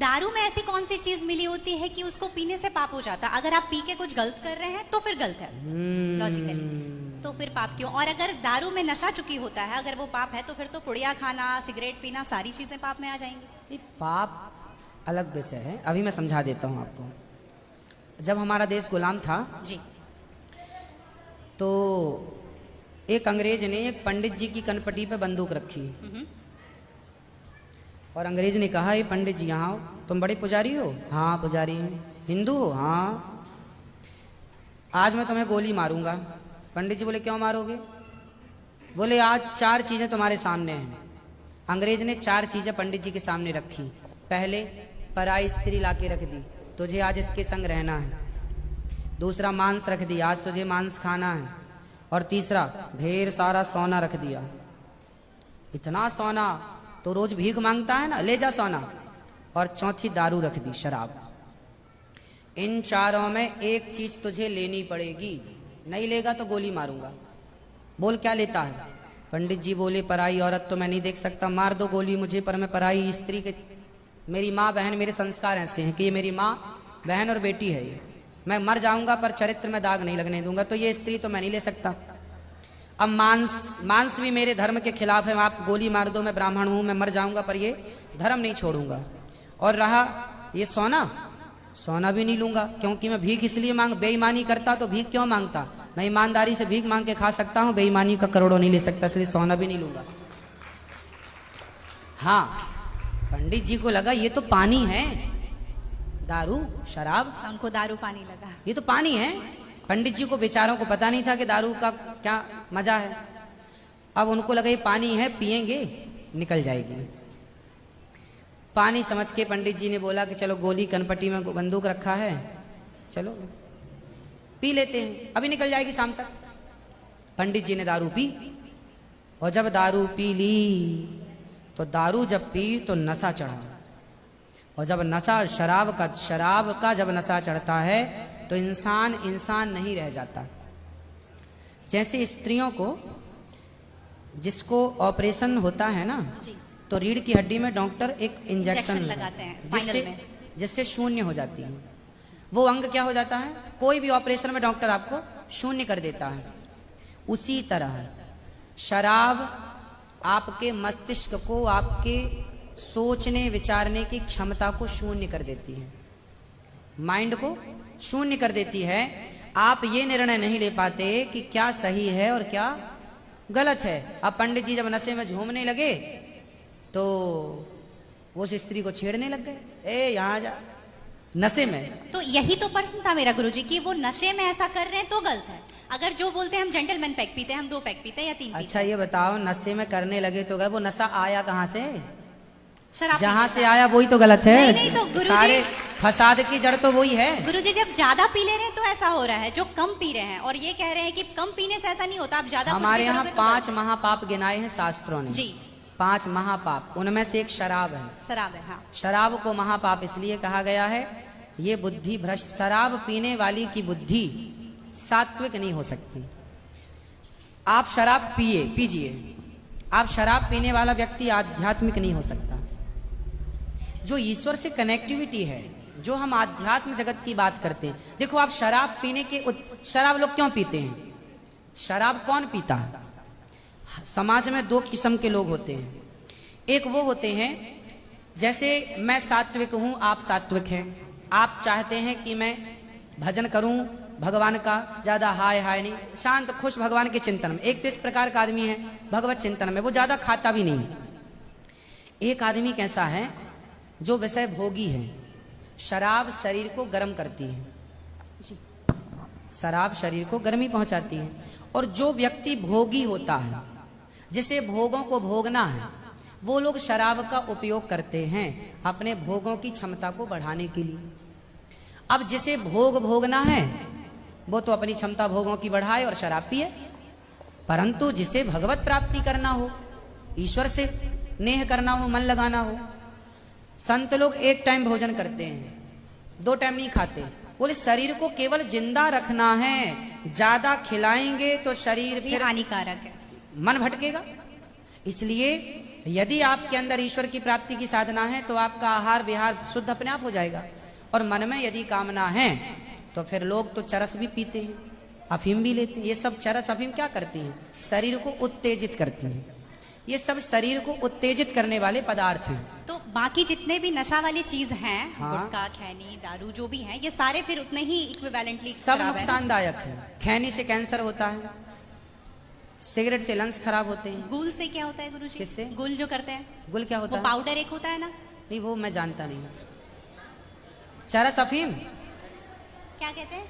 दारू में ऐसी कौन सी चीज मिली होती है कि उसको पीने से पाप हो जाता है? अगर आप पी के कुछ गलत कर रहे हैं तो फिर गलत है लॉजिकली, तो फिर पाप क्यों? और अगर दारू में नशा चुकी होता है, अगर वो पाप है, तो फिर तो पुड़िया खाना, सिगरेट पीना, सारी चीजें पाप में आ जाएंगी। पाप अलग विषय है, अभी मैं समझा देता हूँ आपको। जब हमारा देश गुलाम था जी, तो एक अंग्रेज ने एक पंडित जी की कनपटी पे बंदूक रखी और अंग्रेज ने कहा, ये पंडित जी यहाँ आओ, तुम बड़े पुजारी हो? हाँ पुजारी हूँ। हिंदू हो? हाँ। आज मैं तुम्हें गोली मारूंगा। पंडित जी बोले, क्यों मारोगे? बोले, आज 4 चीजें तुम्हारे सामने हैं। अंग्रेज ने 4 चीजें पंडित जी के सामने रखी। पहले, पराई स्त्री लाके रख दी, तुझे आज इसके संग रहना है। दूसरा, मांस रख दिया, आज तुझे मांस खाना है। और तीसरा, ढेर सारा सोना रख दिया। इतना सोना तो रोज भीख मांगता है ना, ले जा सोना। और चौथी, दारू रख दी, शराब। इन 4 में एक चीज तुझे लेनी पड़ेगी, नहीं लेगा तो गोली मारूंगा। बोल क्या लेता है? पंडित जी बोले, पराई औरत तो मैं नहीं देख सकता, मार दो गोली मुझे, पर मैं पराई स्त्री के, मेरी माँ बहन, मेरे संस्कार ऐसे हैं कि ये मेरी माँ बहन और बेटी है, ये मैं मर जाऊंगा पर चरित्र में दाग नहीं लगने दूंगा, तो ये स्त्री तो मैं नहीं ले सकता। अब मांस भी मेरे धर्म के खिलाफ है, आप गोली मार दो, मैं ब्राह्मण हूं, मैं मर जाऊंगा पर ये धर्म नहीं छोड़ूंगा। और रहा ये सोना भी नहीं लूंगा, क्योंकि मैं भीख इसलिए बेईमानी करता तो भीख क्यों मांगता? मैं ईमानदारी से भीख मांग के खा सकता हूं, बेईमानी का करोड़ों नहीं ले सकता, इसलिए सोना भी नहीं लूंगा। हाँ, पंडित जी को लगा ये तो पानी है, दारू शराब, उनको दारू पानी लगा, ये तो पानी है। पंडित जी को बेचारों को पता नहीं था कि दारू का क्या मजा है। अब उनको लगा ये पानी है, पिएंगे निकल जाएगी। पानी समझ के पंडित जी ने बोला कि चलो, गोली कनपटी में बंदूक रखा है, चलो पी लेते हैं, अभी निकल जाएगी शाम तक। पंडित जी ने दारू पी, और जब दारू पी ली तो दारू जब पी तो नशा चढ़ा। और जब नशा, शराब का जब नशा चढ़ता है तो इंसान नहीं रह जाता। जैसे स्त्रियों को, जिसको ऑपरेशन होता है ना, तो रीढ़ की हड्डी में डॉक्टर एक इंजेक्शन लगाते हैं जिससे शून्य हो जाती है। वो अंग क्या हो जाता है? कोई भी ऑपरेशन में डॉक्टर आपको शून्य कर देता है। उसी तरह शराब आपके मस्तिष्क को, आपके सोचने विचारने की क्षमता को शून्य कर देती है, माइंड को शून्य कर देती है। आप ये निर्णय नहीं ले पाते कि क्या सही है और क्या गलत है। अब पंडित जी जब नशे में झूमने लगे तो वो उस स्त्री को छेड़ने लग गए, ए यहाँ जा, नशे में। तो यही तो प्रश्न था मेरा गुरुजी कि वो नशे में ऐसा कर रहे हैं तो गलत है। अगर जो बोलते हैं हम जेंटलमैन पैक पीते हैं, हम 2 पैक पीते हैं या 3 अच्छा ये बताओ, नशे में करने लगे तो गए, वो नशा आया कहाँ से? शराब जहाँ से आया वही तो गलत है। नहीं तो गुरुजी, सारे फसाद की जड़ तो वही है। गुरुजी जब ज्यादा पी ले रहे हैं तो ऐसा हो रहा है, जो कम पी रहे हैं और ये कह रहे हैं कि कम पीने से ऐसा नहीं होता, आप ज्यादा हमारे यहाँ 5 महापाप गिनाए हैं शास्त्रों ने जी। 5 महापाप, उनमें से एक शराब है। शराब है, हाँ। शराब को महापाप इसलिए कहा गया है, ये बुद्धि भ्रष्ट, शराब पीने वाली की बुद्धि सात्विक नहीं हो सकती। आप शराब पीजिए, आप शराब पीने वाला व्यक्ति आध्यात्मिक नहीं हो सकता। जो ईश्वर से कनेक्टिविटी है, जो हम आध्यात्म जगत की बात करते हैं, देखो आप शराब पीने के, शराब लोग क्यों पीते हैं? शराब कौन पीता है? समाज में 2 किस्म के लोग होते हैं। एक वो होते हैं, जैसे मैं सात्विक हूं, आप सात्विक हैं, आप चाहते हैं कि मैं भजन करूं भगवान का, ज्यादा हाय हाय नहीं, शांत खुश भगवान के चिंतन में। एक तो इस प्रकार का आदमी है भगवत चिंतन में, वो ज्यादा खाता भी नहीं। एक आदमी कैसा है जो विषय भोगी है। शराब शरीर को गर्म करती है, शराब शरीर को गर्मी पहुंचाती है। और जो व्यक्ति भोगी होता है, जिसे भोगों को भोगना है, वो लोग शराब का उपयोग करते हैं अपने भोगों की क्षमता को बढ़ाने के लिए। अब जिसे भोगना है वो तो अपनी क्षमता भोगों की बढ़ाए और शराब पिए, परंतु जिसे भगवत प्राप्ति करना हो, ईश्वर से नेह करना हो, मन लगाना हो, संत लोग 1 टाइम भोजन करते हैं, 2 टाइम नहीं खाते। बोले शरीर को केवल जिंदा रखना है, ज्यादा खिलाएंगे तो शरीर फिर हानिकारक है, मन भटकेगा। इसलिए यदि आपके अंदर ईश्वर की प्राप्ति की साधना है तो आपका आहार विहार शुद्ध अपने आप हो जाएगा। और मन में यदि कामना है तो फिर लोग तो चरस भी पीते हैं, अफीम भी लेते हैं। ये सब चरस अफीम क्या करती हैं? शरीर को उत्तेजित करती हैं। ये सब शरीर को उत्तेजित करने वाले पदार्थ हैं। तो बाकी जितने भी नशा वाली चीज हैं, हाँ। गुटखा, खैनी, दारू जो भी हैं, ये सारे फिर उतने ही इक्विवेलेंटली सब नुकसानदायक है। खैनी से कैंसर होता है, सिगरेट से लंग्स खराब होते हैं। गुल से क्या होता है गुरुजी? किससे? गुल जो करते हैं, गुल क्या होता वो है? पाउडर एक होता है ना? नहीं, वो मैं जानता नहीं। चरस अफीम क्या कहते हैं?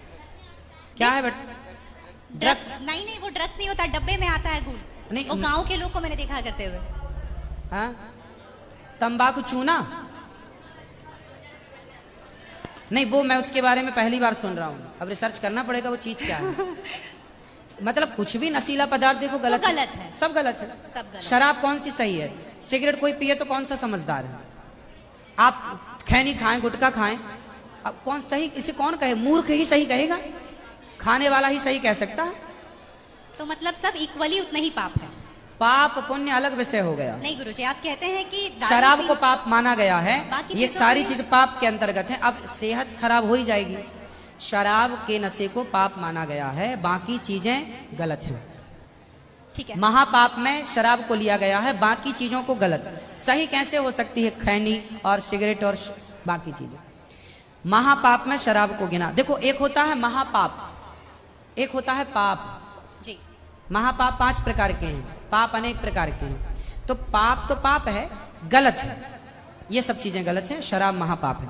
क्या है बट? ड्रग्स? नहीं नहीं, वो ड्रग्स नहीं होता, डब्बे में आता है गुल। नहीं, वो गांव के लोग को मैंने देखा करते हुए। हाँ? तंबाकू चूना? नहीं, वो मैं उसके बारे में पहली बार सुन रहा हूँ। अब रिसर्च करना पड़ेगा वो चीज क्या है। मतलब कुछ भी नशीला पदार्थ देखो गलत तो गलत है। सब गलत है। सब गलत। शराब कौन सी सही है? सिगरेट कोई पिए तो कौन सा समझदार है? आप खैनी खाएं, गुटखा खाएं, अब कौन सही? इसे कौन कहे? मूर्ख ही सही कहेगा, खाने वाला ही सही कह सकता है। तो मतलब सब इक्वली उतना ही पाप है। पाप पुण्य अलग विषय हो गया। नहीं गुरुजी, आप कहते हैं कि दारू शराब भी- को पाप माना गया है, बाकी ये चीजों सारी को- चीज पाप के अंतर्गत है। अब सेहत खराब हो ही जाएगी। शराब के नशे को पाप माना गया है, बाकी चीजें गलत हैं। ठीक है। महापाप में शराब को लिया गया है, बाकी चीजों को गलत। सही कैसे हो सकती है खैनी और सिगरेट और बाकी चीजें? महापाप में शराब को गिना। देखो, एक होता है महापाप, एक होता है पाप। जी। महापाप 5 प्रकार के हैं, पाप अनेक प्रकार के हैं। तो पाप है, गलत है, ये सब चीजें गलत हैं। शराब महापाप है।